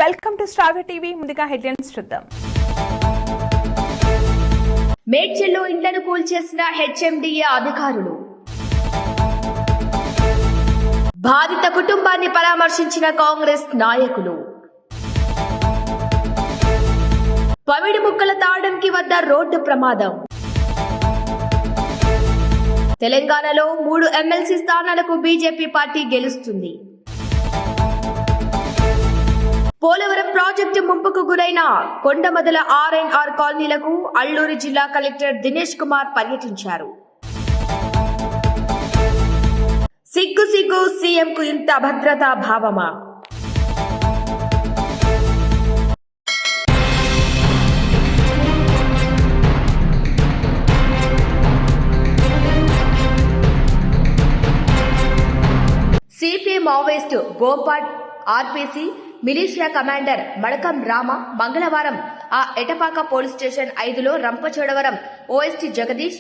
Welcome to star TV. ముందుగా headlines చూద్దాం. మేడ్చల్లో ఇండ్లను కూల్చేసిన హెచ్ఎండిఏ అధికారులు. బాధిత కుటుంబాన్ని పరామర్శించిన కాంగ్రెస్ నాయకులు. పమిడి ముక్కల తాడంకి వద్ద రోడ్డు ప్రమాదం. తెలంగాణలో 3 ఎమ్మెల్సీ స్థానాలకు బీజేపీ పార్టీ గెలుస్తుంది. పోలవరం ప్రాజెక్టు ముంపుకు గురైన కొండమదల ఆర్ఎన్ఆర్ కాలనీలకు అల్లూరి జిల్లా కలెక్టర్ దినేష్ కుమార్ పర్యటించారు. సిగ్గు సిగ్గు సీఎంకు ఇంత అభద్రతా భావమా? సిపిఐ మావోయిస్టు గోపాడ్ RPC militia commander Madakam Rama మంగళవారం ఆ ఎటపాక పోలీస్ స్టేషన్ 5లో రంపచోడవరం ఓఎస్టీ జగదీష్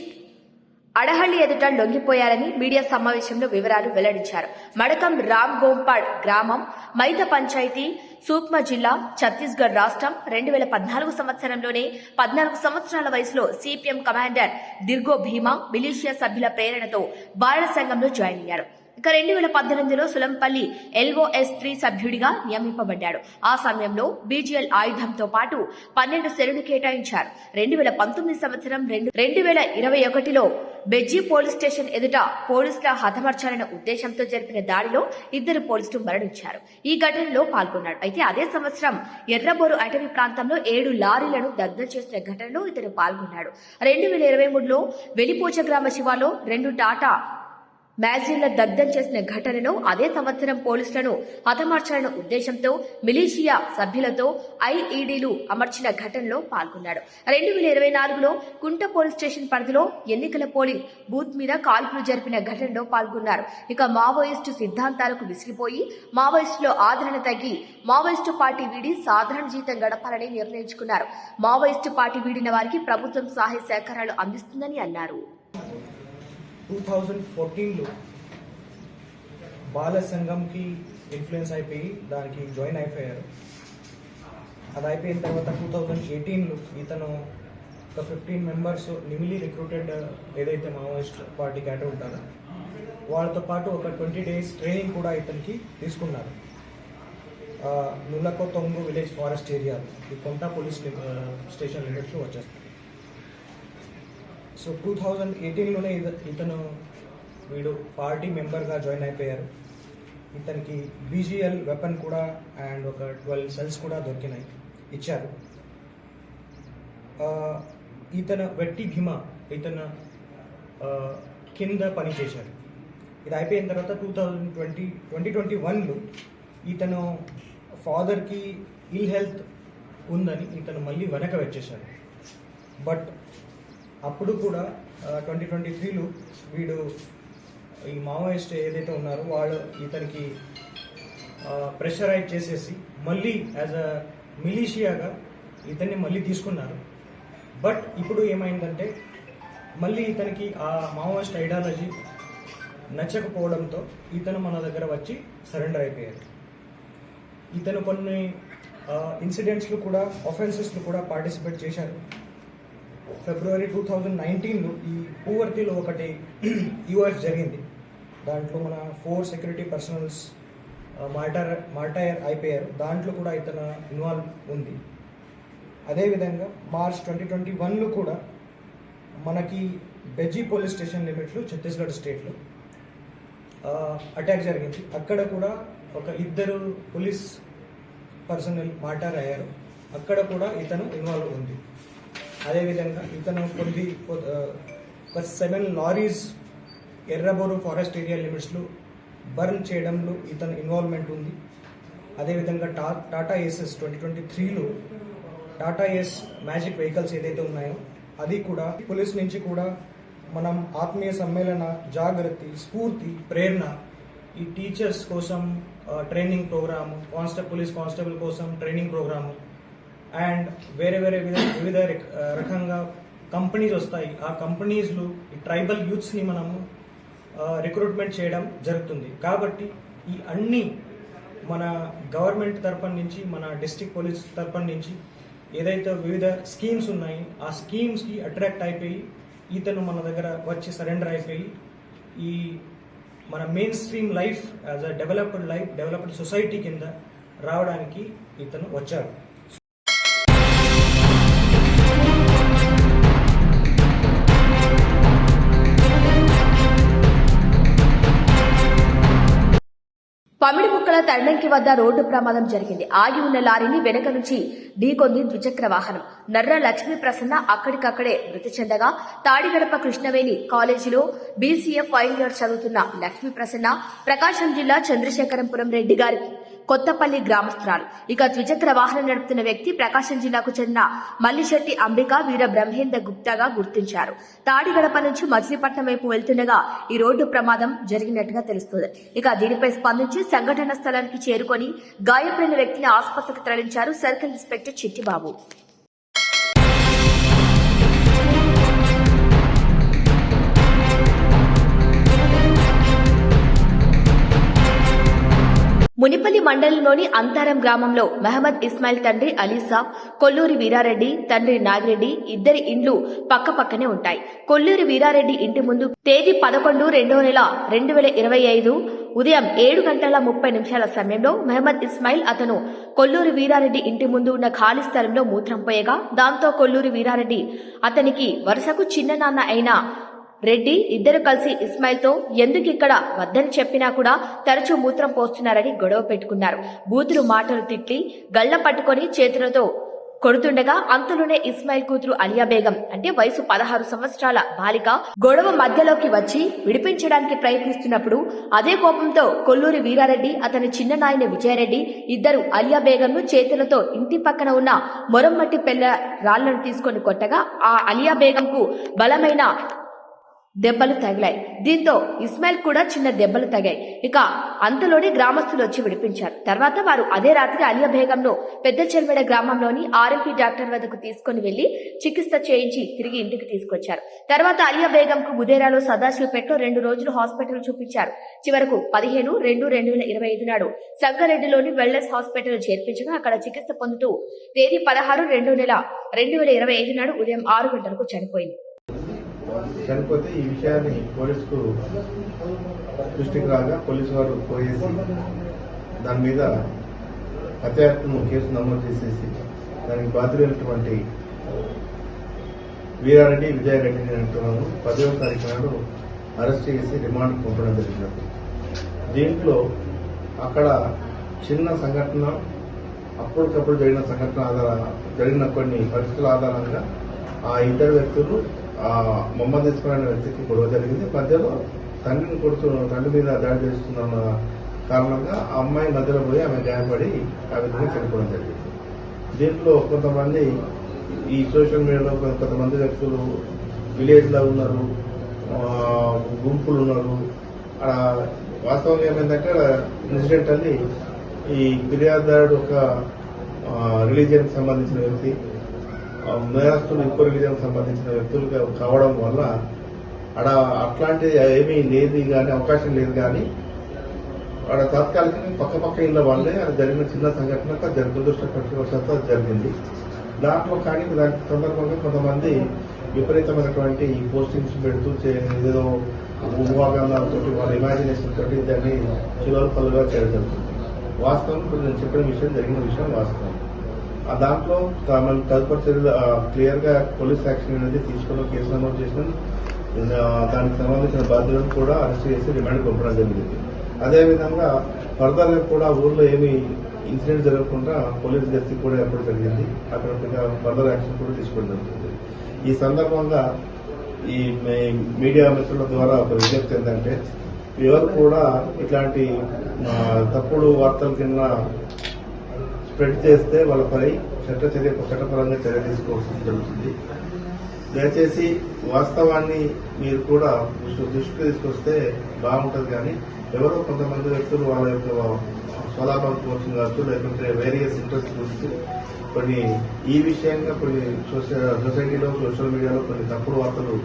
అడహళ్లి ఎదుట లొంగిపోయారని మీడియా సమావేశంలో వివరాలు వెల్లడించారు. మడకం రామ్ గోంపాడ్ గ్రామం మైత పంచాయతీ సూక్మా జిల్లా ఛత్తీస్గఢ్ రాష్ట్రం. 2014 సంవత్సరంలోనే 14 సంవత్సరాల వయసులో సిపిఎం కమాండర్ దిర్గో భీమా మిలిషియా సభ్యుల ప్రేరణతో బాలల సంఘంలో జాయిన్ అయ్యారు. ఇక 2018లో సులంపల్లి LOS3 సభ్యుడిగా నియమింపబడ్డాడు. ఆ సమయంలో బీజీఎల్ ఆయుధంతో పాటు 12 సెల్లులు కేటాయించారు. 2019 సంవత్సరం 2021లో బెజ్జీ పోలీస్ స్టేషన్ ఎదుట పోలీసుల హతమార్చాలన్న ఉద్దేశంతో జరిపిన దాడిలో 2 పోలీసులు మరణించారు. ఈ ఘటనలో పాల్గొన్నాడు. అయితే అదే సంవత్సరం ఎర్రబోరు అటవీ ప్రాంతంలో 7 లారీలను దగ్ధం చేసిన ఘటనలో ఇతను పాల్గొన్నాడు. 2023లో వెలిపోచ గ్రామ శివాలో 2 టాటా మ్యాగజైన్ల దగ్ధం చేసిన ఘటనలో అదే సంవత్సరం పోలీసులను హతమార్చాలన్న ఉద్దేశంతో మిలిషియా సభ్యులతో ఐఈడీలు అమర్చిన ఘటనలో పాల్గొన్నాడు. 2024లో కుంట పోలీస్ స్టేషన్ పరిధిలో ఎన్నికల పోలింగ్ బూత్ మీద కాల్పులు జరిపిన ఘటనలో పాల్గొన్నారు. ఇక మావోయిస్టు సిద్ధాంతాలకు విసిగిపోయి మావోయిస్టులో ఆదరణ తగ్గి మావోయిస్టు పార్టీ వీడి సాధారణ జీవితం గడపాలని నిర్ణయించుకున్నారు. మావోయిస్టు పార్టీ వీడిన వారికి ప్రభుత్వం సహాయ సహకారాలు అందిస్తుందని అన్నారు. 2014లో బాల సంఘంకి ఇన్ఫ్లుయెన్స్ అయిపోయి దానికి జాయిన్ అయిపోయారు. అది అయిపోయిన తర్వాత 2018లో ఇతను ఒక 15 మెంబర్స్ నిమిలీ రిక్రూటెడ్ ఏదైతే మావోయిస్ట్ పార్టీ క్యాడర్ ఉంటారో వాళ్ళతో పాటు ఒక 20 days ట్రైనింగ్ కూడా ఇతనికి తీసుకున్నారు. నుల్లకో తొంగు విలేజ్ ఫారెస్ట్ ఏరియాలో ఈ కొంట పోలీస్ స్టేషన్ లిమిట్స్లో వచ్చేస్తుంది. సో 2018లోనే ఇతను వీడు పార్టీ మెంబర్గా జాయిన్ అయిపోయారు. ఇతనికి బీజీఎల్ వెపన్ కూడా అండ్ ఒక 12 సెల్స్ కూడా ఇచ్చారు. ఇతను వెట్టి భీమా ఇతను కింద పనిచేశారు. ఇది అయిపోయిన తర్వాత 2021లో ఇతను ఫాదర్కి ఇల్ హెల్త్ ఉందని ఇతను మళ్ళీ వెనక వచ్చేశాడు. బట్ అప్పుడు కూడా 2023లో వీడు ఈ మావోయిస్ట్ ఏదైతే ఉన్నారో వాళ్ళు ఇతనికి ప్రెషరైజ్ చేసేసి మళ్ళీ యాజ్ అ మిలిషియాగా ఇతన్ని మళ్ళీ తీసుకున్నారు. బట్ ఇప్పుడు ఏమైందంటే మళ్ళీ ఇతనికి ఆ మావోయిస్ట్ ఐడియాలజీ నచ్చకపోవడంతో ఇతను మన దగ్గర వచ్చి సరెండర్ అయిపోయారు. ఇతను కొన్ని ఇన్సిడెంట్స్లో కూడా ఆఫెన్సెస్లో కూడా పార్టిసిపేట్ చేశారు. ఫిబ్రవరి 2019లో ఈ పూవర్తిలో ఒకటి UF జరిగింది. దాంట్లో మన 4 సెక్యూరిటీ పర్సనల్స్ మార్టైర్ అయిపోయారు. దాంట్లో కూడా ఇతను ఇన్వాల్వ్ ఉంది. అదేవిధంగా మార్చ్ 2021లో కూడా మనకి బెజ్జీ పోలీస్ స్టేషన్ లిమిట్లో ఛత్తీస్గఢ్ స్టేట్లో అటాక్ జరిగింది. అక్కడ కూడా ఒక 2 పోలీస్ పర్సనల్ మార్టైర్ అయ్యారు. అక్కడ కూడా ఇతను ఇన్వాల్వ్ ఉంది. అదేవిధంగా ఇతను ఒక 7 లారీస్ ఎర్రబోరు ఫారెస్ట్ ఏరియా లిమిట్స్లో బర్న్ చేయడంలో ఇతను ఇన్వాల్వ్మెంట్ ఉంది. అదేవిధంగా టాటా ఏసెస్ 2023లో టాటా ఏస్ మ్యాజిక్ వెహికల్స్ ఏదైతే ఉన్నాయో అది కూడా పోలీస్ నుంచి కూడా మనం ఆత్మీయ సమ్మేళన జాగృతి స్ఫూర్తి ప్రేరణ ఈ టీచర్స్ కోసం ట్రైనింగ్ ప్రోగ్రాము పోలీస్ కానిస్టేబుల్ కోసం ట్రైనింగ్ ప్రోగ్రాము అండ్ వేరే వివిధ రకంగా కంపెనీస్ వస్తాయి. ఆ కంపెనీస్లో ఈ ట్రైబల్ యూత్స్ని మనము రిక్రూట్మెంట్ చేయడం జరుగుతుంది. కాబట్టి ఈ అన్ని మన గవర్నమెంట్ తరఫున నుంచి, మన డిస్ట్రిక్ట్ పోలీస్ తరఫున నుంచి ఏదైతే వివిధ స్కీమ్స్ ఉన్నాయి ఆ స్కీమ్స్కి అట్రాక్ట్ అయిపోయి ఇతను మన దగ్గర వచ్చి సరెండర్ అయిపోయి ఈ మన main stream life as a developed society కింద రావడానికి ఇతను వచ్చాడు. పమిడిముక్కల తండంకి వద్ద రోడ్డు ప్రమాదం జరిగింది. ఆగి ఉన్న లారీని వెనక నుంచి ఢీకొంది ద్విచక్ర వాహనం. నర్ర లక్ష్మీ ప్రసన్న అక్కడికక్కడే మృతి చెందగా, తాడిగడప కృష్ణవేణి కాలేజీలో BCA ఫైనల్ ఇయర్ చదువుతున్న లక్ష్మీ ప్రసన్న ప్రకాశం జిల్లా చంద్రశేఖరంపురం రెడ్డి గారి కొత్తపల్లి గ్రామస్తురాలు. ఇక ద్విచక్ర వాహనం నడుపుతున్న వ్యక్తి ప్రకాశం జిల్లాకు చెందిన మల్లిశెట్టి అంబిక వీర బ్రహ్మేంద్ర గుప్తాగా గుర్తించారు. తాడిగడప నుంచి మచిలీపట్నం వైపు వెళ్తుండగా ఈ రోడ్డు ప్రమాదం జరిగినట్టుగా తెలుస్తోంది. ఇక దీనిపై స్పందించి సంఘటన స్థలానికి చేరుకొని గాయపడిన వ్యక్తిని ఆసుపత్రికి తరలించారు సర్కిల్ ఇన్స్పెక్టర్ చిట్టిబాబు. మునిపల్లి మండలంలోని అంతారం గ్రామంలో మహమ్మద్ ఇస్మాయిల్ తండ్రి అలీసాబ్, కొల్లూరి వీరారెడ్డి తండ్రి నాగిరెడ్డి ఇద్దరి ఇండ్లు పక్కపక్కనే ఉంటాయి. కొల్లూరి వీరారెడ్డి ఇంటి ముందు తేదీ 11/2/2025 ఉదయం 7:30 సమయంలో మహమ్మద్ ఇస్మాయిల్ అతను కొల్లూరి వీరారెడ్డి ఇంటి ముందు ఉన్న ఖాళీ స్థలంలో మూత్రం పోయగా, దాంతో కొల్లూరి వీరారెడ్డి అతనికి వరుసకు చిన్ననాన్న అయిన రెడ్డి ఇద్దరు కలిసి ఇస్మాయిల్ తో ఎందుకిక్కడ వద్దని చెప్పినా కూడా తరచూ మూత్రం పోస్తున్నారని గొడవ పెట్టుకున్నారు. బూతులు మాటలు తిట్టి గళ్ల పట్టుకొని చేతులతో కొడుతుండగా అంతలోనే ఇస్మాయిల్ కూతురు అలియా బేగం అంటే వయసు 16 సంవత్సరాల బాలిక గొడవ మధ్యలోకి వచ్చి విడిపించడానికి ప్రయత్నిస్తున్నప్పుడు అదే కోపంతో కొల్లూరి వీరారెడ్డి అతని చిన్న నాయన విజయారెడ్డి ఇద్దరు అలియా బేగంను చేతులతో ఇంటి పక్కన ఉన్న మొరమ్మట్టి పెళ్ల రాళ్లను తీసుకొని కొట్టగా ఆ అలియా బేగంకు బలమైన దెబ్బలు తగిలాయి. దీంతో ఇస్మాయిల్ కూడా చిన్న దెబ్బలు తగాయి. ఇక అంతలోనే గ్రామస్తులు వచ్చి విడిపించారు. తర్వాత వారు అదే రాత్రి అలియా బేగంను పెద్ద చెల్మెడ గ్రామంలోని RMP డాక్టర్ వద్దకు తీసుకుని వెళ్లి చికిత్స చేయించి తిరిగి ఇంటికి తీసుకొచ్చారు. తర్వాత అలియా బేగంకు ముదేరాలో సదాశివపేటలో 2 రోజులు హాస్పిటల్ చూపించారు. చివరకు 15/2/2025 నాడు సంగారెడ్డిలోని వెల్నెస్ హాస్పిటల్ చేర్పించగా అక్కడ చికిత్స పొందుతూ తేదీ 16/2/2025 నాడు ఉదయం 6 గంటలకు చనిపోయింది. చనిపోతే ఈ విషయాన్ని పోలీసుకు దృష్టికి రాగా పోలీసు వారు పోయేసి దాని మీద హత్యాయత్నం కేసు నమోదు చేసేసి దానికి బాధ్యులైనటువంటి వీరారెడ్డి విజయారెడ్డిని అంటున్నాను 10వ తారీఖు నాడు అరెస్ట్ చేసి రిమాండ్కి పంపడం జరిగినట్టు. దీంట్లో అక్కడ చిన్న సంఘటన అప్పటికప్పుడు జరిగిన కొన్ని పరిస్థితుల ఆధారంగా ఆ ఇద్దరు వ్యక్తులు మొహమ్మద్ ఇస్మాయిల్ అనే వ్యక్తికి గొడవ జరిగింది. మధ్యలో తండ్రి మీద దాడి చేస్తున్న కారణంగా ఆ అమ్మాయి మధ్యలో పోయి ఆమె గాయపడి ఆ విధంగా చనిపోవడం జరిగింది. దీంట్లో కొంతమంది ఈ సోషల్ మీడియాలో కొంతమంది వ్యక్తులు విలేజ్లో ఉన్నారు, గుంపులు ఉన్నారు. వాస్తవంగా ఏమైందంటే ఇన్సిడెంటల్లీ ఈ ఫిర్యాదుదారుడు ఒక రిలీజియన్కి సంబంధించిన వ్యక్తి, నేరస్తులు ఇంకో రిలీజన్ సంబంధించిన వ్యక్తులు కావడం వల్ల అట్లాంటి ఏమీ లేదు కానీ అవకాశం లేదు. కానీ తాత్కాలికంగా పక్క ఇళ్ళ వాళ్ళే అది జరిగిన చిన్న సంఘటన దురదృష్టవశాత్తు జరిగింది. దాంట్లో కానీ దాని సందర్భంగా కొంతమంది విపరీతమైనటువంటి పోస్టింగ్స్ పెడుతూ ఏదో ఊహాగానాలతో వాళ్ళ ఇమాజినేషన్ తోటి దాన్ని చివరి పలుగా చేయడం జరుగుతుంది. వాస్తవం ఇప్పుడు నేను చెప్పిన విషయం జరిగిన విషయం వాస్తవం. దాంట్లో మన తదుపరి చర్యలు క్లియర్ గా పోలీస్ యాక్షన్ అనేది తీసుకుని కేసు నమోదు చేసిన దానికి సంబంధించిన బాధ్యులను కూడా అరెస్ట్ చేసి రిమాండ్ పంపడం జరిగింది. అదేవిధంగా ఫర్దర్ గా కూడా ఊర్లో ఏమి ఇన్సిడెంట్ జరగకుండా పోలీస్ గస్తీ కూడా ఏర్పాటు జరిగింది. అక్కడ ఫర్దర్ యాక్షన్ కూడా తీసుకోవడం జరుగుతుంది. ఈ సందర్భంగా ఈ మీడియా మిత్రుల ద్వారా ఒక విజ్ఞప్తి ఏంటంటే ఎవరు కూడా ఇట్లాంటి తప్పుడు వార్తల కింద స్ప్రెడ్ చేస్తే వాళ్ళపై చట్టపరంగా చర్య తీసుకోవాల్సి జరుగుతుంది. దయచేసి వాస్తవాన్ని మీరు కూడా దృష్టికి తీసుకొస్తే బాగుంటుంది. కానీ ఎవరో కొంతమంది వ్యక్తులు వాళ్ళ యొక్క స్వలాభం కోసం కావచ్చు, లేకుంటే వేరియస్ ఇంట్రెస్ట్ గురించి కొన్ని ఈ విషయంగా కొన్ని సొసైటీలో సోషల్ మీడియాలో కొన్ని తప్పుడు వార్తలు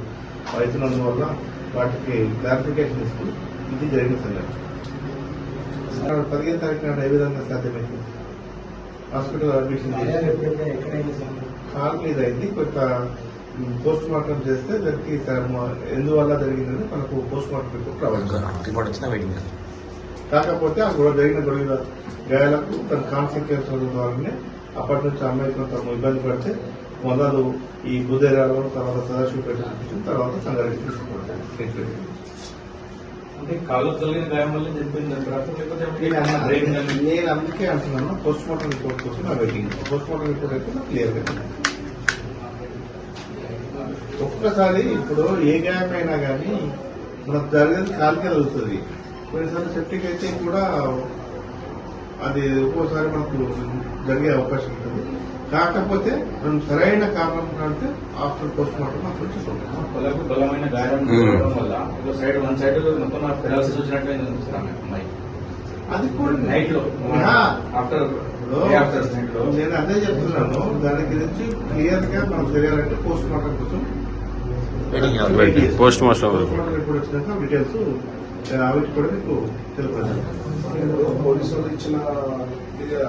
అవుతున్నందువల్ల వాటికి క్లారిఫికేషన్ ఇస్తూ ఇది జరిగిన సంగతి. 15 తారీఖు నాడు ఏ విధంగా సాధ్యమైంది? హాస్పిటల్ అడ్మిషన్ కాల్ మీద అయింది. కొంత పోస్ట్ మార్టం చేస్తే దానికి ఎందువల్ల జరిగిందని మనకు పోస్ట్ మార్టం రిపోర్ట్ రావాలి. కాకపోతే ఆ జరిగిన గాయాలకు తన కాన్సిక్వెన్స్ ద్వారానే అప్పటి నుంచి అమ్మాయి కొంత ఇబ్బంది పడితే మొదలు ఈ బుధేరాలో తర్వాత సదాశివపేట తర్వాత సంగారెడ్డి తీసుకుంటారు. అంటే కాలు కలిగిన గాయం వల్ల చెప్పింది నేను అందుకే అంటున్నాను పోస్ట్ మార్టం రిపోర్ట్ కోసం నా వెయిటింగ్. పోస్ట్ మార్టం రిపోర్ట్ అయితే నాకు క్లియర్ గా ఒక్కసారి ఇప్పుడు ఏ గాయం అయినా కానీ మనకు జరిగేది కాలుకే అవుతుంది. కొన్నిసార్లు సెప్టిక్ అయితే కూడా అది ఒక్కోసారి మనకు జరిగే అవకాశం ఉంటుంది. కాకపోతే మనం సరైన కారణం అంటే ఆఫ్టర్ పోస్ట్ మార్టం మాత్రం చూసుకుంటాం. బలమైన గాయం వల్ల వన్ సైడ్ మొత్తం పెరాలసిస్ వచ్చినట్టు అమ్మాయి అది కూడా నైట్ లో ఆఫ్టర్ నేను అదే చెప్తున్నాను. దాని గురించి క్లియర్ గా మనం తెలియాలంటే పోస్ట్ మార్టం కోసం పోస్ట్ మార్టం రిపోర్ట్ వచ్చినాక డీటెయిల్స్ అవి కూడా మీకు తెలుపుతాను. పోలీసులు ఇచ్చిన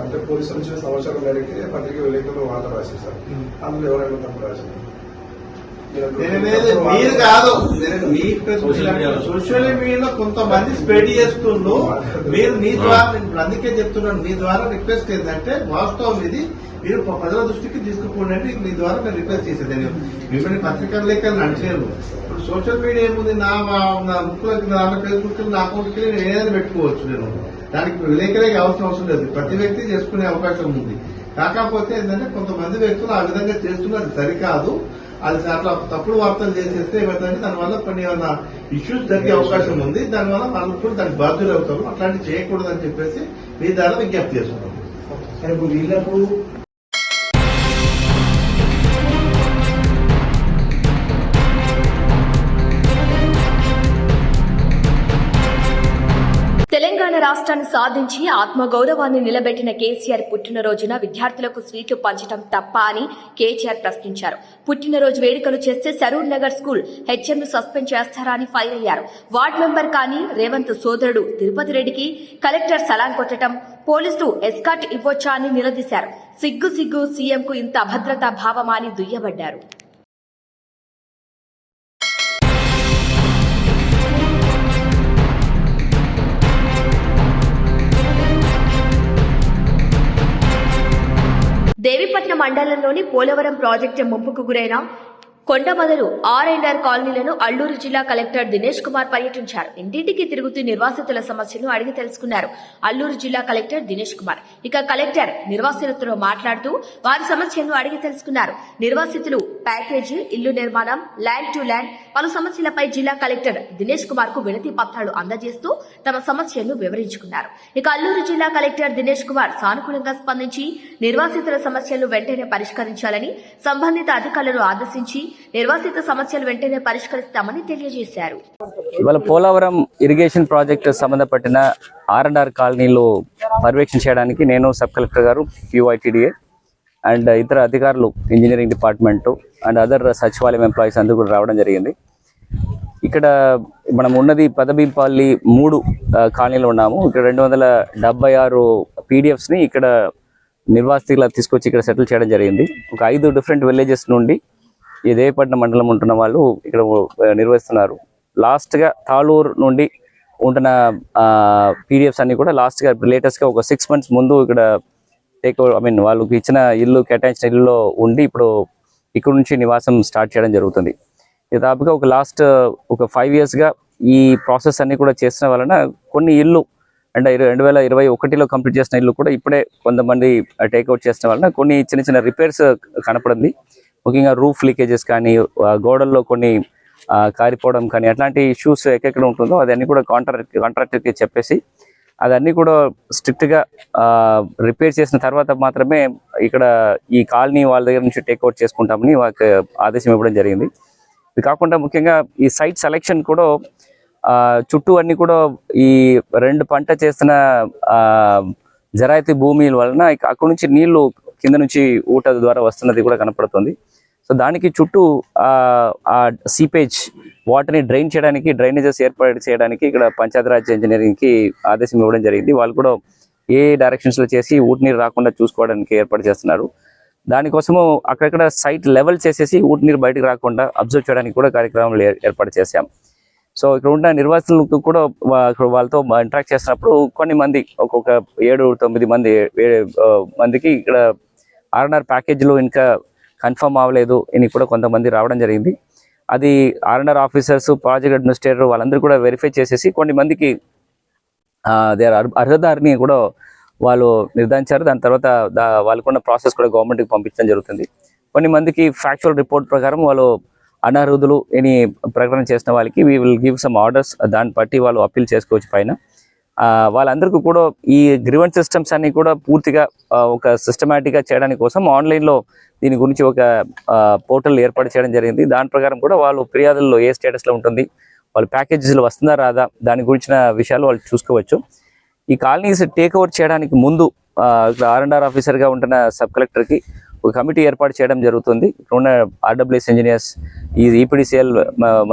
అంటే పోలీసులు ఇచ్చిన సమాచారం మేరకు పత్రిక విలేకరులు వార్త రాశారు సార్. అందులో ఎవరైనా తప్పు రాశారు? మీరు కాదు, సోషల్ మీడియాలో కొంతమంది స్ప్రెడ్ చేస్తుండ్రు. మీరు మీ ద్వారా అందుకే చెప్తున్నాను, మీ ద్వారా రిక్వెస్ట్ ఏంటంటే వాస్తవం ఇది మీరు ప్రజల దృష్టికి తీసుకుపోండి అంటే మీ ద్వారా నేను రిక్వెస్ట్ చేసేది. నేను మిమ్మల్ని పత్రికా విలేకరులు అంటలేను. ఇప్పుడు సోషల్ మీడియా ఏముంది, నా ముక్కులకి నా ఫేస్బుక్ నా అకౌంట్కి నేను ఏదైనా పెట్టుకోవచ్చు. నేను దానికి విలేకరే కావాల్సిన అవసరం లేదు. ప్రతి వ్యక్తి చేసుకునే అవకాశం ఉంది. కాకపోతే ఏంటంటే కొంతమంది వ్యక్తులు ఆ విధంగా చేస్తున్నారు, సరికాదు. అది అట్లా తప్పుడు వార్తలు చేసేస్తే ఏమైందంటే దానివల్ల కొన్ని ఏమైనా ఇష్యూస్ జరిగే అవకాశం ఉంది. దానివల్ల వాళ్ళు కూడా దానికి బాధ్యులు అవుతారు. అట్లాంటివి చేయకూడదని చెప్పేసి మీ ద్వారా విజ్ఞప్తి చేస్తున్నాం. వీళ్ళకు తెలంగాణ రాష్ట్రాన్ని సాధించి ఆత్మగౌరవాన్ని నిలబెట్టిన కేసీఆర్ పుట్టినరోజున విద్యార్థులకు స్వీట్లు పంచడం తప్ప అని కేసీఆర్ ప్రశ్నించారు. పుట్టినరోజు వేడుకలు చేస్తే సరూర్ నగర్ స్కూల్ హెచ్ఎంను సస్పెండ్ చేస్తారా అని ఫైర్ అయ్యారు. వార్డు మెంబర్ కానీ రేవంత్ సోదరుడు తిరుపతి రెడ్డికి కలెక్టర్ సలాం కొట్టడం, పోలీసులు ఎస్కాట్ ఇవ్వొచ్చా అని నిలదీశారు. సిగ్గు సిగ్గు సీఎంకు ఇంత అభద్రతా భావమా అని దుయ్యబడ్డారు. దేవిపట్నం మండలంలోని పోలవరం ప్రాజెక్టు ముంపుకు గురైన కొండమదలు ఆర్&ఆర్ కాలనీలను అల్లూరు జిల్లా కలెక్టర్ దినేష్ కుమార్ పర్యటించారు. ఇంటింటికి తిరుగుతూ నిర్వాసితుల సమస్యలను అడిగి తెలుసుకున్నారు అల్లూరు జిల్లా కలెక్టర్ దినేష్ కుమార్. ఇక కలెక్టర్ నిర్వాసితులతో మాట్లాడుతూ వారి సమస్యలను అడిగి తెలుసుకున్నారు. నిర్వాసితులు ప్యాకేజీ, ఇల్లు నిర్మాణం, ల్యాండ్ టు ల్యాండ్ పలు సమస్యలపై జిల్లా కలెక్టర్ దినేష్ కుమార్ కు వినతి పత్రాలు అందజేస్తూ తమ సమస్యలను వివరించుకున్నారు. ఇక అల్లూరు జిల్లా కలెక్టర్ దినేష్ కుమార్ సానుకూలంగా స్పందించి నిర్వాసితుల సమస్యలను వెంటనే పరిష్కరించాలని సంబంధిత అధికారులను ఆదేశించి నిర్వాసిత సమస్యలు వెంటనే పరిష్కరిస్తామని తెలియజేశారు. ఇవాళ పోలవరం ఇరిగేషన్ ప్రాజెక్టు సంబంధపట్టిన ఆర్&ఆర్ కాలనీలో పర్యవేక్షణ చేయడానికి నేను సబ్ కలెక్టర్ గారు, QITDA అండ్ ఇతర అధికారులు, ఇంజనీరింగ్ డిపార్ట్మెంట్ అండ్ అదర్ సచివాలయం ఎంప్లాయీస్ అందరూ కూడా రావడం జరిగింది. ఇక్కడ మనం ఉన్నది పదబీంపల్లి 3 కాలనీలో ఉన్నాము. ఇక్కడ 276 PDFs ని ఇక్కడ నిర్వాసితులు తీసుకొచ్చి ఇక్కడ సెటిల్ చేయడం జరిగింది. ఒక 5 డిఫరెంట్ విలేజెస్ నుండి ఈ దేవపట్నం మండలం ఉంటున్న వాళ్ళు ఇక్కడ నిర్వహిస్తున్నారు. లాస్ట్గా తాళూరు నుండి ఉంటున్న PDFs అన్ని కూడా లాస్ట్గా లేటెస్ట్గా ఒక 6 months ముందు ఇక్కడ వాళ్ళకి ఇచ్చిన ఇల్లు, కేటాయించిన ఇల్లులో ఉండి ఇప్పుడు ఇక్కడ నుంచి నివాసం స్టార్ట్ చేయడం జరుగుతుంది. దాదాపుగా ఒక లాస్ట్ ఒక 5 yearsగా ఈ ప్రాసెస్ అన్ని కూడా చేసిన వలన కొన్ని ఇల్లు అంటే 2021లో కంప్లీట్ చేసిన ఇల్లు కూడా ఇప్పుడే కొంతమంది టేక్అవుట్ చేసిన వలన కొన్ని చిన్న చిన్న రిపేర్స్ కనపడింది. ముఖ్యంగా రూఫ్ లీకేజెస్ కానీ, గోడల్లో కొన్ని కారిపోవడం కానీ, అట్లాంటి ఇష్యూస్ ఎక్కడెక్కడ ఉంటుందో అదన్నీ కూడా కాంట్రాక్టర్కి చెప్పేసి అదన్నీ కూడా స్ట్రిక్ట్గా రిపేర్ చేసిన తర్వాత మాత్రమే ఇక్కడ ఈ కాలనీ వాళ్ళ దగ్గర నుంచి టేక్అవుట్ చేసుకుంటామని వాళ్ళకి ఆదేశం ఇవ్వడం జరిగింది. ఇది కాకుండా ముఖ్యంగా ఈ సైట్ సెలెక్షన్ కూడా చుట్టూ అన్ని కూడా ఈ 2 పంట చేస్తున్న జరాయితీ భూమి వలన అక్కడ నుంచి నీళ్లు కింద నుంచి ఊట ద్వారా వస్తున్నది కూడా కనపడుతుంది. సో దానికి చుట్టూ ఆ సీపేజ్ వాటర్ని డ్రైన్ చేయడానికి డ్రైనేజెస్ ఏర్పాటు చేయడానికి ఇక్కడ పంచాయతీరాజ్ ఇంజనీరింగ్కి ఆదేశం ఇవ్వడం జరిగింది. వాళ్ళు కూడా ఏ డైరెక్షన్స్లో చేసి ఊటి నీరు రాకుండా చూసుకోవడానికి ఏర్పాటు చేస్తున్నారు. దానికోసము అక్కడక్కడ సైట్ లెవెల్ చేసేసి ఊటి నీరు బయటకు రాకుండా అబ్జర్వ్ చేయడానికి కూడా కార్యక్రమాలు ఏర్పాటు చేశాం. సో ఇక్కడ ఉన్న నిర్వాసితులకు కూడా వాళ్ళతో ఇంటరాక్ట్ చేస్తున్నప్పుడు కొన్ని మంది ఒక్కొక్క 7-9 మందికి ఇక్కడ R&R ప్యాకేజ్లో ఇంకా కన్ఫర్మ్ అవ్వలేదు అని కూడా కొంతమంది రావడం జరిగింది. అది R&R ఆఫీసర్స్, ప్రాజెక్ట్ అడ్మినిస్ట్రేటర్ వాళ్ళందరూ కూడా వెరిఫై చేసేసి కొన్ని మందికి అర్హదారిని కూడా వాళ్ళు నిర్ధారించారు. దాని తర్వాత వాళ్ళకున్న ప్రాసెస్ కూడా గవర్నమెంట్కి పంపించడం జరుగుతుంది. కొన్ని మందికి ఫ్యాక్చువల్ రిపోర్ట్ ప్రకారం వాళ్ళు అనర్హుదులు అని ప్రకటన చేసిన వాళ్ళకి we will give some orders. దాన్ని బట్టి వాళ్ళు అప్పీల్ చేసుకోవచ్చు పైన. వాళ్ళందరికీ కూడా ఈ గ్రీవెన్స్ సిస్టమ్స్ అన్ని కూడా పూర్తిగా ఒక సిస్టమేటిక్గా చేయడానికి కోసం ఆన్లైన్లో దీని గురించి ఒక పోర్టల్ ఏర్పాటు చేయడం జరిగింది. దాని ప్రకారం కూడా వాళ్ళు ఫిర్యాదుల్లో ఏ స్టేటస్లో ఉంటుంది, వాళ్ళు ప్యాకేజెస్లో వస్తుందా రాదా, దాని గురించిన విషయాలు వాళ్ళు చూసుకోవచ్చు. ఈ కాలనీస్ టేక్ ఓవర్ చేయడానికి ముందు R&R ఆఫీసర్గా ఉంటున్న సబ్ కలెక్టర్కి ఒక కమిటీ ఏర్పాటు చేయడం జరుగుతుంది. ఇక్కడ ఉన్న RWS ఇంజనీర్స్, ఈ EPDCL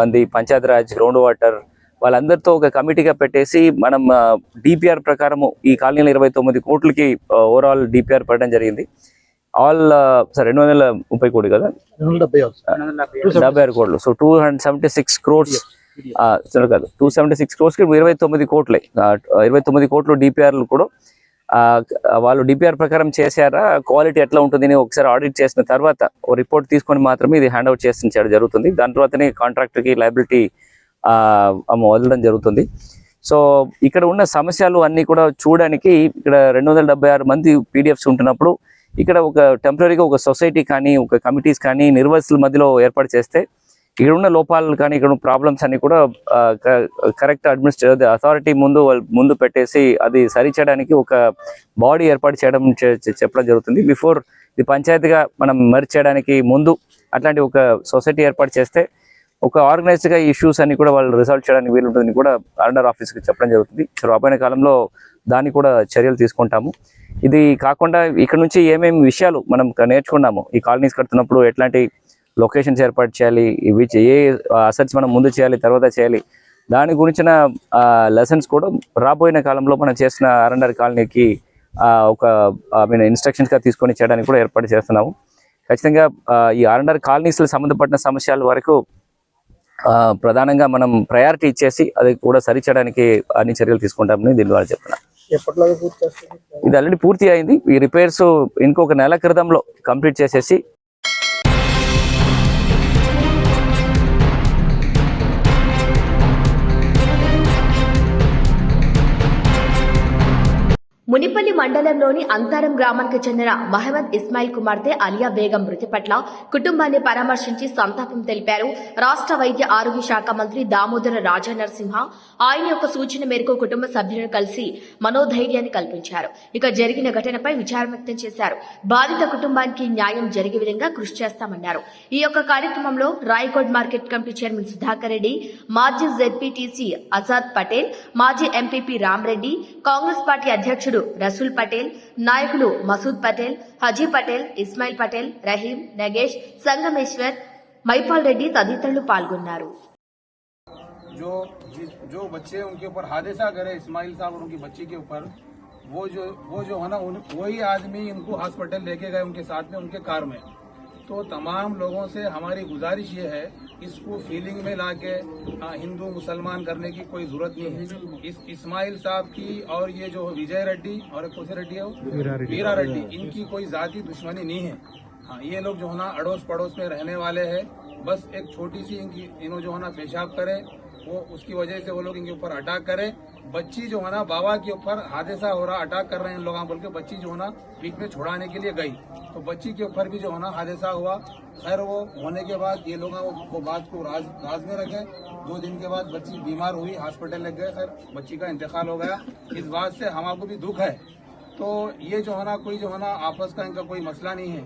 మంది, పంచాయతీరాజ్, గ్రౌండ్ వాటర్ వాళ్ళందరితో ఒక కమిటీగా పెట్టేసి మనం DPR ప్రకారము ఈ కాలనీలో 29 కోట్లకి ఓవరాల్ DPR పెట్టడం జరిగింది. ఆల్ 230 కోట్లు కదా, 276 కోట్లు. సో 276 క్రోర్స్ కాదు, 276 క్రోర్స్కి 29 కోట్లే. 29 కోట్లు DPRలు కూడా వాళ్ళు DPR ప్రకారం చేశారా, క్వాలిటీ ఎట్లా ఉంటుంది అని ఒకసారి ఆడిట్ చేసిన తర్వాత ఓ రిపోర్ట్ తీసుకొని మాత్రమే ఇది హ్యాండ్ అవుట్ చేయించడం జరుగుతుంది. దాని తర్వాతనే కాంట్రాక్టర్కి లయబిలిటీ వదలడం జరుగుతుంది. సో ఇక్కడ ఉన్న సమస్యలు అన్నీ కూడా చూడడానికి ఇక్కడ 276 మంది PDFs ఉంటున్నప్పుడు ఇక్కడ ఒక టెంపరీగా ఒక సొసైటీ కానీ ఒక కమిటీస్ కానీ నిర్వాసితుల మధ్యలో ఏర్పాటు చేస్తే ఇక్కడ ఉన్న లోపాలు కానీ ఇక్కడ ఉన్న ప్రాబ్లమ్స్ అన్ని కూడా కరెక్ట్ అడ్మినిస్ట్రేటివ్ అథారిటీ ముందు పెట్టేసి అది సరిచేయడానికి ఒక బాడీ ఏర్పాటు చెప్పడం జరుగుతుంది. బిఫోర్ ఇది పంచాయతీగా మనం మర్జ్ చేయడానికి ముందు అట్లాంటి ఒక సొసైటీ ఏర్పాటు చేస్తే ఒక ఆర్గనైజ్డ్గా ఇష్యూస్ అన్ని కూడా వాళ్ళు రిసాల్వ్ చేయడానికి వీలుంటుందని కూడా R&R ఆఫీస్కి చెప్పడం జరుగుతుంది. సో రాబోయే కాలంలో దాన్ని కూడా చర్యలు తీసుకుంటాము. ఇది కాకుండా ఇక్కడ నుంచి ఏమేమి విషయాలు మనం నేర్చుకున్నాము, ఈ కాలనీస్ కడుతున్నప్పుడు ఎట్లాంటి లొకేషన్స్ ఏర్పాటు చేయాలి, ఏ అసెట్స్ మనం ముందు చేయాలి తర్వాత చేయాలి, దాని గురించిన లెసన్స్ కూడా రాబోయే కాలంలో మనం చేసిన R&R కాలనీకి ఒక ఇన్స్ట్రక్షన్స్గా తీసుకొని చేయడానికి కూడా ఏర్పాటు చేస్తున్నాము. ఖచ్చితంగా ఈ R&R కాలనీస్లో సంబంధపడిన సమస్యల వరకు ప్రధానంగా మనం ప్రయారిటీ ఇచ్చేసి అది కూడా సరిచేయడానికి అన్ని చర్యలు తీసుకుంటామని దీని ద్వారా చెప్తున్నా. ఇది ఆల్రెడీ పూర్తి అయింది. ఈ రిపేర్స్ ఇంకొక నెల క్రితంలో కంప్లీట్ చేసేసి మునిపల్లి మండలంలోని అంతారం గ్రామానికి చెందిన మహమ్మద్ ఇస్మాయిల్ కుమార్తె అలియా బేగం మృతి పట్ల కుటుంబాన్ని పరామర్శించి సంతాపం తెలిపారు రాష్ట్ర వైద్య ఆరోగ్య శాఖ మంత్రి దామోదర రాజనరసింహ. ఆయన యొక్క సూచన మేరకు కుటుంబ సభ్యులను కలిసి మనోధైర్యాన్ని కల్పించారు. ఇక జరిగిన ఘటనపై విచారం వ్యక్తం చేశారు. బాధిత కుటుంబానికి న్యాయం జరిగే విధంగా కృషి చేస్తామన్నారు. ఈ యొక్క కార్యక్రమంలో Rayakot market committee chairman Sudhakar Reddy, మాజీ ZPTC ఆజాద్ పటేల్, మాజీ MPP రామరెడ్డి, కాంగ్రెస్ పార్టీ అధ్యక్షుడు రసూల్ పటేల్, నాయకులు మసూద్ పటేల్, హజీ పటేల్, ఇస్మాయిల్ పటేల్, రహీం, నగేష్, సంగమేశ్వర్, మైపాల్ రెడ్డి తదితరులు పాల్గొన్నారు. जो बच्चे उनके ऊपर हादसा करे इस्माइल साहब और उनकी बच्ची के ऊपर, वो जो है ना वही आदमी इनको हॉस्पिटल लेके गए उनके साथ में उनके कार में. तो तमाम लोगों से हमारी गुजारिश ये है, इसको फीलिंग में लाके हिंदू मुसलमान करने की कोई जरूरत नहीं है. इस इस्माइल साहब की और ये जो विजय रेड्डी और कौन से रेड्डी है वो वीरा रेड्डी, इनकी कोई जाति दुश्मनी नहीं है. हाँ, ये लोग जो है ना अड़ोस पड़ोस में रहने वाले हैं. बस एक छोटी सी इन्हों जो है ना पेशाब करे, वो उसकी वजह से वो लोग इनके ऊपर अटैक करे. बच्ची जो है ना बाबा के ऊपर हादसा हो रहा, अटैक कर रहे हैं इन लोग बोल के बच्ची जो है ना बीच में छुड़ाने के लिए गई, तो बच्ची के ऊपर भी जो है ना हादसा हुआ. खैर वो होने के बाद ये लोग वो बात को राज में रखे. 2 दिन के बाद बच्ची बीमार हुई, हॉस्पिटल ले गए. खैर बच्ची का इंतकाल हो गया. इस बात से हमारे भी दुख है. तो ये जो है ना कोई जो है ना आपस का इनका कोई मसला नहीं है.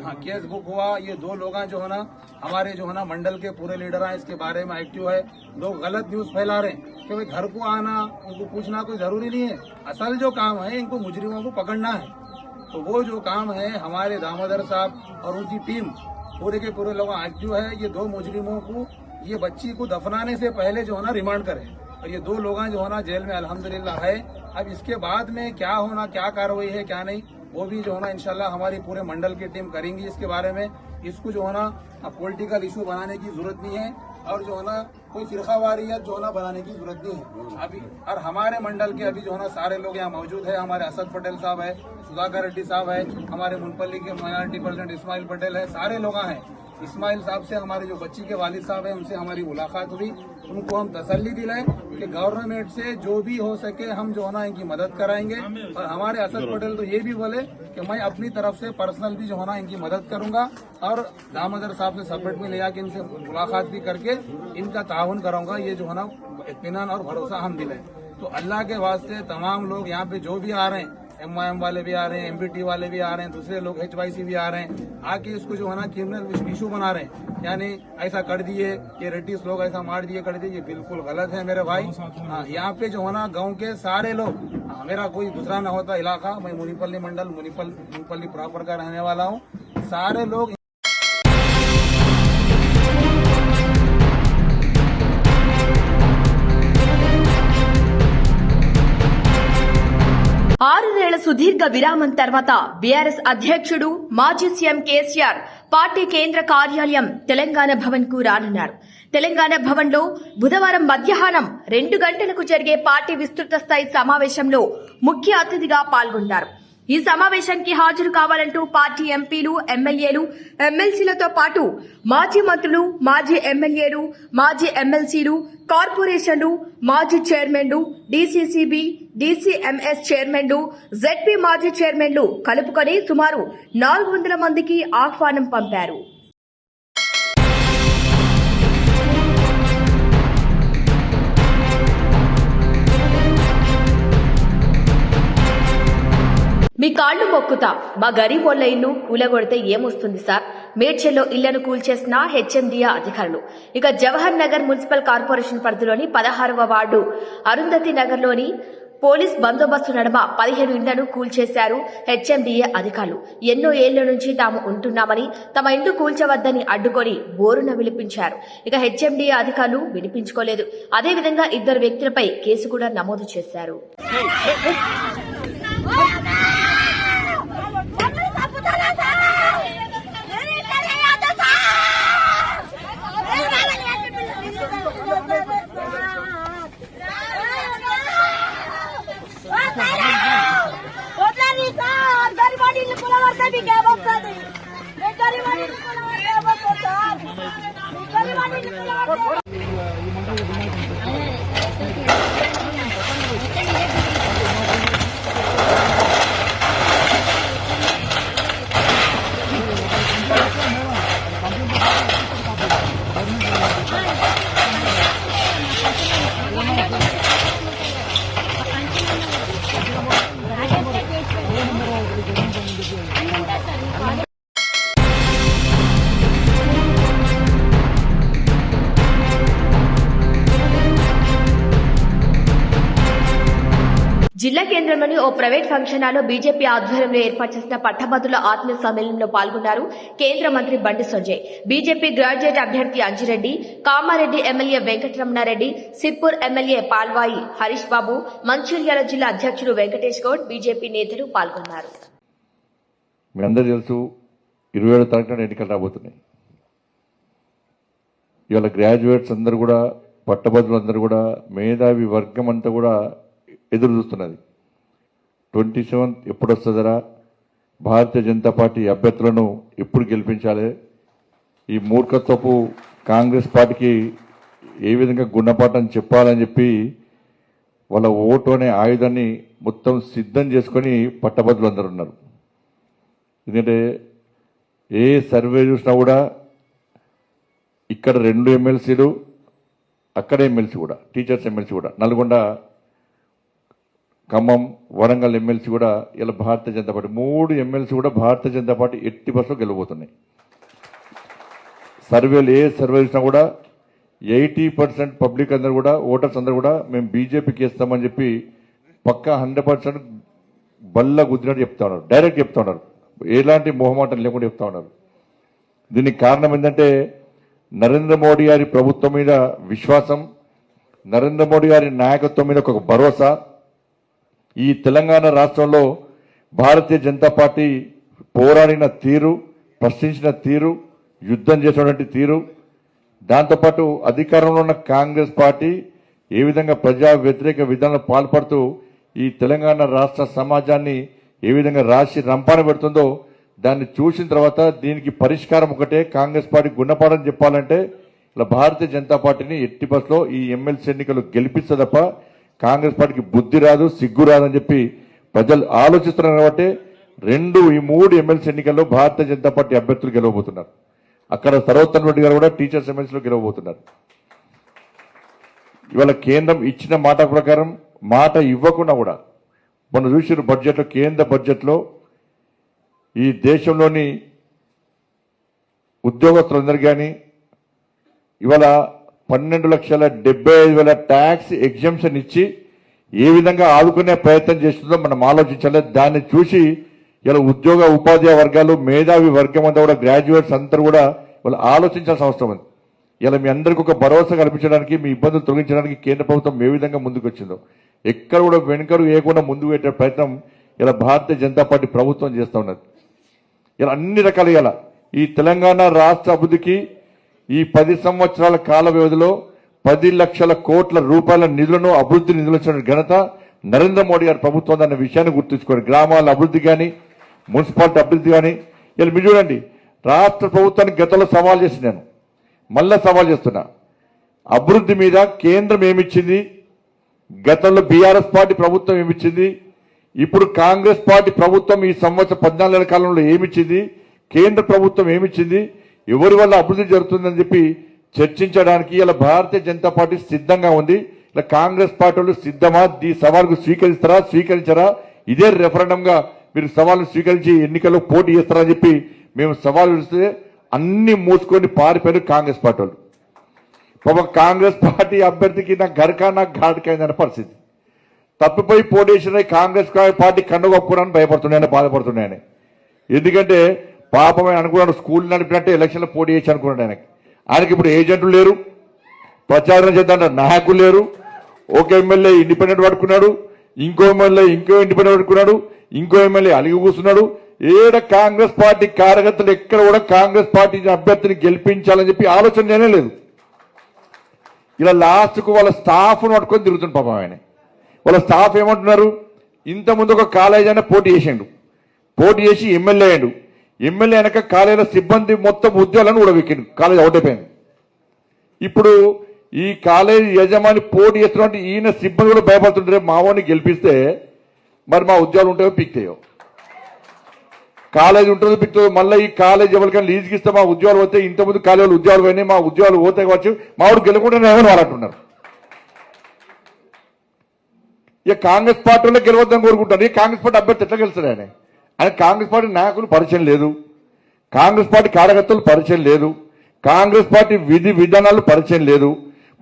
हाँ, केस बुक हुआ. ये 2 लोग जो है ना हमारे जो है ना मंडल के पूरे लीडर हैं, इसके बारे में एक्टिव है. लोग गलत न्यूज फैला रहे हैं कि भाई घर को आना उनको पूछना कोई जरूरी नहीं है. असल जो काम है इनको मुजरिमों को पकड़ना है. तो वो जो काम है हमारे दामोदर साहब और उनकी टीम पूरे के पूरे लोग आज जो है ये 2 मुजरिमों को ये बच्ची को दफनाने से पहले जो है ना रिमांड करें, और ये 2 लोग जो है ना जेल में अल्हम्दुलिल्लाह है। अब इसके बाद में क्या होना, क्या कार्रवाई है क्या नहीं, वो भी जो है ना इंशाल्लाह हमारी पूरे मंडल की टीम करेंगी इसके बारे में। इसको जो है ना पॉलिटिकल इशू बनाने की जरूरत नहीं है, और जो है ना कोई फिरकावारियत जो है ना बनाने की जरूरत नहीं है अभी। और हमारे मंडल के अभी जो है ना सारे लोग यहाँ मौजूद है। हमारे असद पटेल साहब है, सुधाकर रेड्डी साहब है, हमारे मुनपल्ली के माइनॉरिटी प्रेसिडेंट इस्माइल पटेल है, सारे लोग हैं। इस्माइल साहब से हमारे जो बच्ची के वालिद साहब हैं उनसे हमारी मुलाकात हुई। उनको हम तसल्ली दिलाए कि गवर्नमेंट से जो भी हो सके हम जो है ना इनकी मदद कराएंगे। और हमारे असद पटेल तो ये भी बोले कि मैं अपनी तरफ से पर्सनल भी जो है ना इनकी मदद करूंगा, और दामोदर साहब से सब्मिट में ले जाके इनसे मुलाकात भी करके इनका ताउन कराऊंगा। ये जो है ना इत्मीनान और भरोसा हम दिलाए। तो अल्लाह के वास्ते तमाम लोग यहाँ पे जो भी आ रहे हैं, MIM वाले भी आ रहे हैं, MBT वाले भी आ रहे हैं, दूसरे लोग HYC भी आ रहे हैं, आके इसको जो है ना क्रिमिनल इशू बना रहे हैं, यानी ऐसा कर दिए कि रेड्डीज लोग ऐसा मार दिए कर दिए, ये बिल्कुल गलत है मेरे भाई। हाँ, यहाँ पे जो है ना गाँव के सारे लोग, मेरा कोई दूसरा न होता इलाका, मैं मुनीपल्ली मंडल मुनीपल्ली प्रॉपर का रहने वाला हूँ, सारे लोग ఆరునేళ్ల సుదీర్ఘ విరామం తర్వాత బీఆర్ఎస్ అధ్యక్షుడు మాజీ సీఎం కేసీఆర్ పార్టీ కేంద్ర కార్యాలయం తెలంగాణ భవన్ కు రానున్నారు. తెలంగాణ భవన్ లో బుధవారం మధ్యాహ్నం 2 గంటలకు జరిగే పార్టీ విస్తృత స్థాయి సమావేశంలో ముఖ్య అతిథిగా పాల్గొంటారు. ఈ సమావేశానికి హాజరు కావాలంటూ పార్టీ ఎంపీలు, ఎమ్మెల్యేలు, ఎమ్మెల్సీలతో పాటు మాజీ మంత్రులు, మాజీ ఎమ్మెల్యేలు, మాజీ ఎమ్మెల్సీలు, కార్పొరేషన్లు, మాజీ చైర్మన్లు, డీసీసీబీ, డీసీఎంఎస్ చైర్మన్లు, జెడ్పీ మాజీ చైర్మన్లు కలుపుకొని సుమారు 400 మందికి ఆహ్వానం పంపారు. మీ కాళ్లు మొక్కుతా, మా గరీబోళ్ల ఇల్లు కూలగొడితే ఏమొస్తుంది సార్? మేడ్చల్లో ఇళ్లను కూల్చేసిన హెచ్ఎండిఏ అధికారులు. ఇక జవహర్ నగర్ మున్సిపల్ కార్పొరేషన్ పరిధిలోని 16వ వార్డు అరుంధతి నగర్లోని పోలీస్ బందోబస్తు నడుమ 15 ఇళ్లను కూల్చేశారు హెచ్ఎండిఏ అధికారులు. ఎన్నో ఏళ్ల నుంచి తాము ఉంటున్నామని, తమ ఇండ్లు కూల్చవద్దని అడ్డుకొని బోరున విలిపించారు. ఇక హెచ్ఎండిఏ అధికారులు వినిపించుకోలేదు. అదేవిధంగా 2 వ్యక్తులపై కేసు కూడా నమోదు చేశారు. జిల్లా కేంద్రంలోని ఓ ప్రైవేట్ ఫంక్షన్ హాల్లో బీజేపీ ఆధ్వర్యంలో ఏర్పాటు చేసిన పట్టభద్రుల ఆత్మీయ సమ్మేళనంలో పాల్గొన్నారు కేంద్ర మంత్రి బండి సంజయ్, బీజేపీ గ్రాడ్యుయేట్ అభ్యర్థి అంజిరెడ్డి, కామారెడ్డి ఎమ్మెల్యే వెంకటరమణారెడ్డి, సిర్పూర్ ఎమ్మెల్యే పాల్వాయి హరీష్ బాబు, మంచిర్యాల జిల్లా అధ్యక్షుడు వెంకటేష్ గౌడ్, బీజేపీ నేతలు పాల్గొన్నారు. మీ అందరూ తెలుసు 27వ తారీఖున ఎన్నికలు రాబోతున్నాయి. ఇవాళ గ్రాడ్యుయేట్స్ అందరూ కూడా, పట్టభద్రులు అందరూ కూడా, మేధావి వర్గం అంతా కూడా ఎదురు చూస్తున్నది. 27th ఎప్పుడు వస్తుందరా, భారతీయ జనతా పార్టీ అభ్యర్థులను ఎప్పుడు గెలిపించాలి, ఈ మూర్ఖత్వపు కాంగ్రెస్ పార్టీకి ఏ విధంగా గుణపాఠం చెప్పాలని చెప్పి వాళ్ళ ఓటు అనే ఆయుధాన్ని మొత్తం సిద్ధం చేసుకొని పట్టభద్రులు అందరూ ఉన్నారు. ఎందుకంటే ఏ సర్వే చూసినా కూడా ఇక్కడ 2 ఎమ్మెల్సీలు, అక్కడ ఎమ్మెల్సీ కూడా, టీచర్స్ ఎమ్మెల్సీ కూడా, నల్గొండ, ఖమ్మం, వరంగల్ ఎమ్మెల్సీ కూడా ఇలా భారతీయ జనతా పార్టీ, 3 ఎమ్మెల్సీ కూడా భారతీయ జనతా పార్టీ ఎట్టి బస్సులో గెలవబోతున్నాయి. సర్వేలు ఏ సర్వే చూసినా కూడా 80% పబ్లిక్ అందరూ కూడా, ఓటర్స్ అందరూ కూడా మేము బీజేపీకి ఇస్తామని చెప్పి పక్కా 100% బల్ల గుద్దినట్టు చెప్తా ఉన్నారు. డైరెక్ట్ చెప్తా ఉన్నారు, ఎలాంటి మొహమాటం లేకుండా చెప్తా ఉన్నారు. దీనికి కారణం ఏంటంటే నరేంద్ర మోడీ గారి ప్రభుత్వం మీద విశ్వాసం, నరేంద్ర మోడీ గారి నాయకత్వం మీద ఒక భరోసా. ఈ తెలంగాణ రాష్ట్రంలో భారతీయ జనతా పార్టీ పోరాడిన తీరు, ప్రశ్నించిన తీరు, యుద్ధం చేసినటువంటి తీరు, దాంతోపాటు అధికారంలో ఉన్న కాంగ్రెస్ పార్టీ ఏ విధంగా ప్రజా వ్యతిరేక విధానాలు పాల్పడుతూ ఈ తెలంగాణ రాష్ట్ర సమాజాన్ని ఏ విధంగా రాసి రంపాన పెడుతుందో దాన్ని చూసిన తర్వాత దీనికి పరిష్కారం ఒకటే, కాంగ్రెస్ పార్టీ గుణపాఠం చెప్పాలంటే ఇలా భారతీయ జనతా పార్టీని ఎట్టి బస్సులో ఈ ఎమ్మెల్సీ ఎన్నికలు గెలిపిస్తే తప్ప కాంగ్రెస్ పార్టీకి బుద్ధి రాదు, సిగ్గు రాదని చెప్పి ప్రజలు ఆలోచిస్తున్నారు. కాబట్టి ఈ మూడు ఎమ్మెల్సీ ఎన్నికల్లో భారతీయ జనతా పార్టీ అభ్యర్థులు గెలవబోతున్నారు. అక్కడ సర్వోత్తమ్ రెడ్డి గారు కూడా టీచర్స్ ఎమ్మెల్సీలో గెలవబోతున్నారు. ఇవాళ కేంద్రం ఇచ్చిన మాట ప్రకారం మాట ఇవ్వకుండా కూడా మొన్న చూసిన బడ్జెట్లో, కేంద్ర బడ్జెట్లో ఈ దేశంలోని ఉద్యోగస్తులందరూ కానీ ఇవాళ 12,75,000 ట్యాక్స్ ఎగ్జంప్షన్ ఇచ్చి ఏ విధంగా ఆదుకునే ప్రయత్నం చేస్తుందో మనం ఆలోచించాలి. దాన్ని చూసి ఇలా ఉద్యోగ ఉపాధ్యాయ వర్గాలు, మేధావి వర్గం అంతా కూడా, గ్రాడ్యుయేట్స్ అందరూ కూడా వాళ్ళు ఆలోచించాల్సిన అవసరం ఉంది. ఇలా మీ అందరికీ ఒక భరోసా కల్పించడానికి, మీ ఇబ్బందులు తొలగించడానికి కేంద్ర ప్రభుత్వం ఏ విధంగా ముందుకు వచ్చిందో ఎక్కడ కూడా వెనుకరు వేయకుండా ముందుకు పెట్టే ప్రయత్నం ఇలా భారతీయ జనతా పార్టీ ప్రభుత్వం చేస్తూ ఉన్నది. ఇలా అన్ని రకాల ఈ తెలంగాణ రాష్ట్ర అభివృద్ధికి ఈ 10 సంవత్సరాల కాల వ్యవధిలో 10 లక్షల కోట్ల రూపాయల నిధులను, అభివృద్ధి నిధులు ఇచ్చిన ఘనత నరేంద్ర మోడీ గారి ప్రభుత్వం అన్న విషయాన్ని గుర్తుంచుకోండి. గ్రామాల అభివృద్ధి కానీ, మున్సిపాలిటీ అభివృద్ధి కానీ ఇలా మీరు చూడండి. రాష్ట్ర ప్రభుత్వానికి గతంలో సవాల్ చేసినాను, మళ్ళా సవాల్ చేస్తున్నా. అభివృద్ధి మీద కేంద్రం ఏమిచ్చింది, గతంలో బీఆర్ఎస్ పార్టీ ప్రభుత్వం ఏమిచ్చింది, ఇప్పుడు కాంగ్రెస్ పార్టీ ప్రభుత్వం ఈ సంవత్సరం 14 నెలల కాలంలో ఏమిచ్చింది, కేంద్ర ప్రభుత్వం ఏమిచ్చింది, ఎవరి వల్ల అభివృద్ధి జరుగుతుందని చెప్పి చర్చించడానికి ఇలా భారతీయ జనతా పార్టీ సిద్ధంగా ఉంది. ఇలా కాంగ్రెస్ పార్టీ వాళ్ళు సిద్ధమా, ఈ సవాల్కు స్వీకరిస్తారా, స్వీకరించరా, ఇదే రెఫరెండంగా మీరు సవాలు స్వీకరించి ఎన్నికల్లో పోటీ చేస్తారని చెప్పి మేము సవాలు ఇస్తే అన్ని మూసుకొని పారిపోయారు కాంగ్రెస్ పార్టీ వాళ్ళు. పాపం కాంగ్రెస్ పార్టీ అభ్యర్థికి నా గరకా నా ఘాటుకైందన్న పరిస్థితి. తప్పిపోయి పోటీ చేసిన కాంగ్రెస్ పార్టీ కన్ను కప్పుకోవడానికి భయపడుతున్నాయని, బాధపడుతున్నాయని. ఎందుకంటే పాపం ఆయన అనుకున్నాడు, స్కూల్ నడిపినట్టే ఎలక్షన్లో పోటీ చేసి అనుకున్నాడు. ఆయనకి ఇప్పుడు ఏజెంట్లు లేరు, ప్రచారం చేద్దాంటే నాయకులు లేరు. ఒక ఎమ్మెల్యే ఇండిపెండెంట్ పట్టుకున్నాడు, ఇంకో ఎమ్మెల్యే ఇంకో ఇండిపెండెంట్ పట్టుకున్నాడు, ఇంకో ఎమ్మెల్యే అలిగి కూర్చున్నాడు. ఏడ కాంగ్రెస్ పార్టీ కార్యకర్తలు ఎక్కడ కూడా కాంగ్రెస్ పార్టీ అభ్యర్థిని గెలిపించాలని చెప్పి ఆలోచన లేదు. ఇలా లాస్ట్కు వాళ్ళ స్టాఫ్ను పట్టుకొని తిరుగుతుంది పాపం ఆయన. వాళ్ళ స్టాఫ్ ఏమంటున్నారు, ఇంతకుముందు ఒక కాలేజీ అయినా పోటీ చేసిండు, పోటీ చేసి ఎమ్మెల్యే అయ్యాడు. ఎమ్మెల్యే అయినాక కాలేజీలో సిబ్బంది మొత్తం ఉద్యోగాలను కూడా వెక్కిండు, కాలేజీ అవుట్ అయిపోయింది. ఇప్పుడు ఈ కాలేజీ యజమాని పోటీ చేస్తున్నట్టు ఈయన సిబ్బంది కూడా భయపడుతుంటారు, మా వాడిని గెలిపిస్తే మరి మా ఉద్యోగాలు ఉంటాయో పిక్తాయో, కాలేజీ ఉంటుందో పిక్తుందో, మళ్ళీ ఈ కాలేజీ ఎవరికైనా లీజుకి ఇస్తే మా ఉద్యోగాలు పోతే, ఇంతకుముందు కాలేజీలు ఉద్యోగాలు పోయినాయి, మా ఉద్యోగాలు పోతే కావచ్చు, మా వాడు గెలవకుండా ఏమని వాళ్ళు అంటున్నారు. ఇక కాంగ్రెస్ పార్టీలో గెలవద్దని కోరుకుంటారు. ఈ కాంగ్రెస్ పార్టీ అభ్యర్థి ఎట్లా గెలుస్తాడు ఆయన? ఆయన కాంగ్రెస్ పార్టీ నాయకులు పరిచయం లేదు, కాంగ్రెస్ పార్టీ కార్యకర్తలు పరిచయం లేదు, కాంగ్రెస్ పార్టీ విధి విధానాలు పరిచయం లేదు.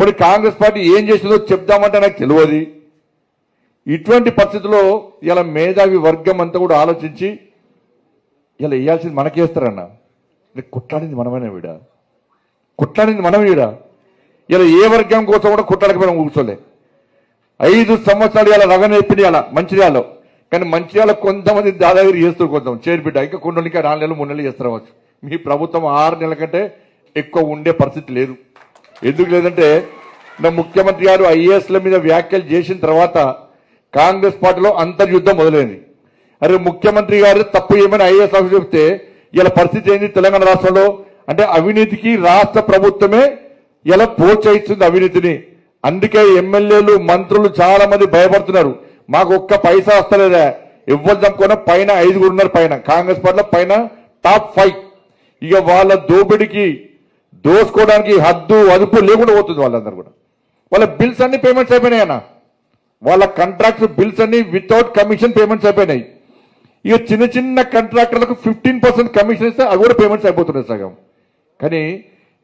మరి కాంగ్రెస్ పార్టీ ఏం చేసిందో చెప్దామంటే నాకు తెలియదు. ఇటువంటి పరిస్థితుల్లో ఇలా మేధావి వర్గం అంతా కూడా ఆలోచించి ఇలా వేయాల్సింది మనకేస్తారన్న. కొట్లాడింది మనమైనా వీడా, కొట్లాడింది మనం వీడా. ఇలా ఏ వర్గం కోసం కూడా కొట్లాడకపోయినా కూర్చోలే. 5 సంవత్సరాలు ఇలా రగనేపిండి అలా మంచిర్యాలలో. కానీ మంచిర్యాల కొంతమంది దాదాగిరి చేస్తూ కొంచెం చేరిబిడ్డ, ఇంకా కొన్ని ఇంకా 4 నెలలు 3 నెలలు చేస్తారవచ్చు. మీ ప్రభుత్వం 6 నెలల కంటే ఎక్కువ ఉండే పరిస్థితి లేదు. ఎందుకు లేదంటే నా ముఖ్యమంత్రి గారు ఐఏఎస్ల మీద వ్యాఖ్యలు చేసిన తర్వాత కాంగ్రెస్ పార్టీలో అంతర్యుద్ధం మొదలైంది. అరే ముఖ్యమంత్రి గారు తప్పు ఏమైనా ఐఏఎస్ ఆఫీసర్ చెప్తే ఇలా పరిస్థితి ఏంది తెలంగాణ రాష్ట్రంలో అంటే అవినీతికి రాష్ట్ర ప్రభుత్వమే ఇలా ప్రోత్సహిస్తుంది అవినీతిని. అందుకే ఎమ్మెల్యేలు, మంత్రులు చాలా మంది భయపడుతున్నారు. మాకు ఒక్క పైసా వస్తలేదా, ఎవరు చంపుకున్నా పైన 5 ఉన్నారు, పైన కాంగ్రెస్ పార్టీలో పైన టాప్ 5. ఇక వాళ్ళ దోపిడికి దోసుకోవడానికి హద్దు అదుపు లేకుండా పోతుంది వాళ్ళందరూ కూడా. వాళ్ళ బిల్స్ అన్ని పేమెంట్స్ అయిపోయినాయి అన్న, వాళ్ళ కాంట్రాక్ట్స్ బిల్స్ అన్ని వితౌట్ కమిషన్ పేమెంట్స్ అయిపోయినాయి. ఇక చిన్న చిన్న కాంట్రాక్టర్లకు 15% కమిషన్ ఇస్తే అవి కూడా పేమెంట్స్ అయిపోతున్నాయి సగం. కానీ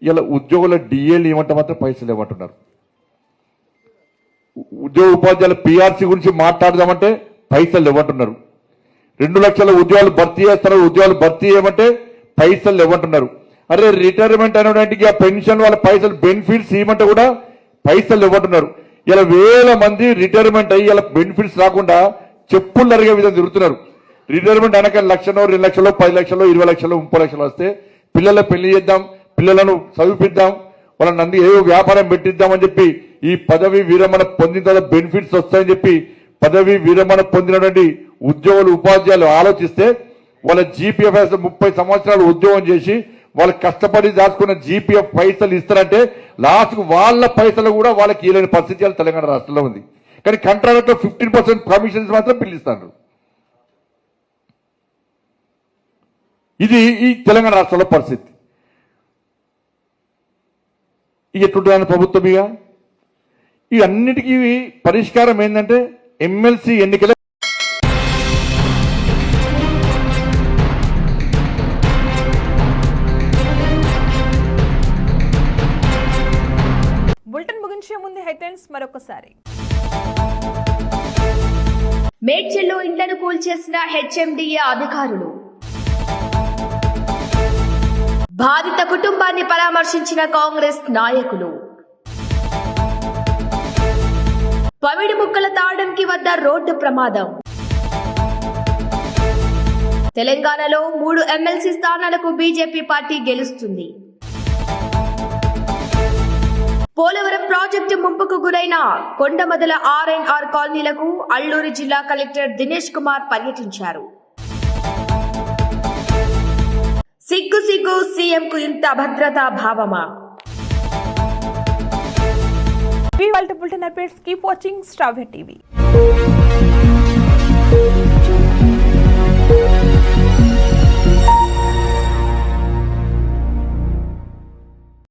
ఇలా ఉద్యోగుల డిఏలు ఏమంటే మాత్రం పైసలు ఇవ్వమంటున్నారు. ఉద్యోగ ఉపాధ్యాయుల పిఆర్సీ గురించి మాట్లాడదామంటే పైసలు ఇవ్వమంటున్నారు. 2 లక్షల ఉద్యోగాలు భర్తీ చేస్తున్నారు, ఉద్యోగాలు భర్తీ చేయమంటే పైసలు ఇవ్వమంటున్నారు. అరే రిటైర్మెంట్ అనేటికి ఆ పెన్షన్ వాళ్ళ పైసలు బెనిఫిట్స్ ఇవ్వమంటే కూడా పైసలు ఇవ్వమంటున్నారు. ఇలా వేల మంది రిటైర్మెంట్ అయ్యి ఇలా బెనిఫిట్స్ రాకుండా చెప్పులు అరిగే విధంగా తిరుగుతున్నారు. రిటైర్మెంట్ అనక 1 లక్షలో 2 లక్షలో 10 లక్షలో 20 లక్షలు 30 లక్షలు వస్తే పిల్లల పెళ్లి చేద్దాం, పిల్లలను చదివిద్దాం, వాళ్ళని అన్ని ఏదో వ్యాపారం పెట్టిద్దామని చెప్పి ఈ పదవి విరమణ పొందిన తర్వాత బెనిఫిట్స్ వస్తాయని చెప్పి పదవి విరమణ పొందినటువంటి ఉద్యోగులు ఉపాధ్యాయులు ఆలోచిస్తే వాళ్ళ జీపీఎఫ్ 30 సంవత్సరాలు ఉద్యోగం చేసి వాళ్ళు కష్టపడి దాచుకున్న జీపీఎఫ్ పైసలు ఇస్తారంటే లాస్ట్కు వాళ్ళ పైసలు కూడా వాళ్ళకి ఇవ్వలేని పరిస్థితి తెలంగాణ రాష్ట్రంలో ఉంది. కానీ కంట్రాక్ట్ లో 15% కమిషన్స్ మాత్రం పిలుస్తారు. ఇది ఈ తెలంగాణ రాష్ట్రంలో పరిస్థితి. ఇక ఎట్లుంటుందని ప్రభుత్వం ఇక ఈ అన్నిటికీ పరిష్కారం ఏంటంటే ఎమ్మెల్సీ ఎన్నికల బులెటిన్ ముగించే ముందు హెడ్లైన్స్ మరొకసారి. మేడ్చల్లో ఇండ్లను కూల్చేసిన హెచ్ఎండిఏ అధికారులు. బాధిత కుటుంబాన్ని పరామర్శించిన కాంగ్రెస్ నాయకులు. పవిడి ముక్కల తాడంకి వద్ద రోడ్డు ప్రమాదం. తెలంగాణలో 3 ఎమ్మెల్సీ స్థానాలకు బీజేపీ పార్టీ గెలుస్తుంది. పోలవరం ప్రాజెక్టు ముంపుకు గురైన కొండమదల ఆర్ఎన్ఆర్ కాలనీలకు అల్లూరి జిల్లా కలెక్టర్ దినేష్ కుమార్ పర్యటించారు. సిగ్గు సిగ్గు సీఎంకు ఇంత అభద్రతా భావమా? Bulletin updates keep watching Star TV.